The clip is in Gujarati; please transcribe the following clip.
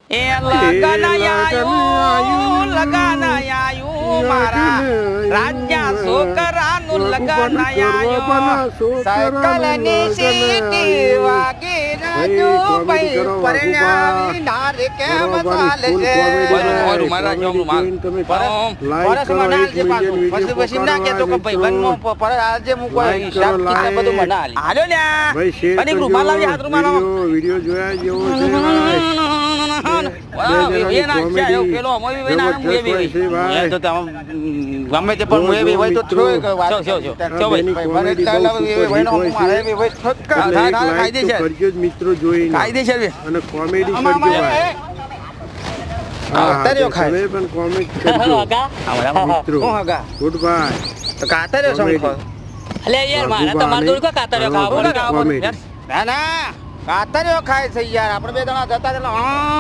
એ લગન આયું મારા રાજ્યા છોકરાનું લગન આયું સાયકલની સીટી વાગી રાજુ ભાઈ પરણાવી નાર કેમ ચાલે છે બોલો મારા જોમનું માલ પરસ મનાલ જે પાછું પછી પછી ના કે તો કે ભાઈ વનમો પર આજે હું કોઈ હિસાબ કિતાબ બધું મનાલી હાલો ને અને રૂમાલ લાવી હાથ રૂમાલ વિડિયો જોયા જેવો છે મિત્રો જોઈ કાયદેસર અને કોમેડી કરજો ભાઈ પણ કોમેડી કરજો મિત્રો ગુડ બાય તો કાતર્યો સંખો અલે યાર મારા તમાર જોડ કો કાતર્યો ખાવો ના ના કાતર્યો ખાય છે યાર આપણે બે જણા જતા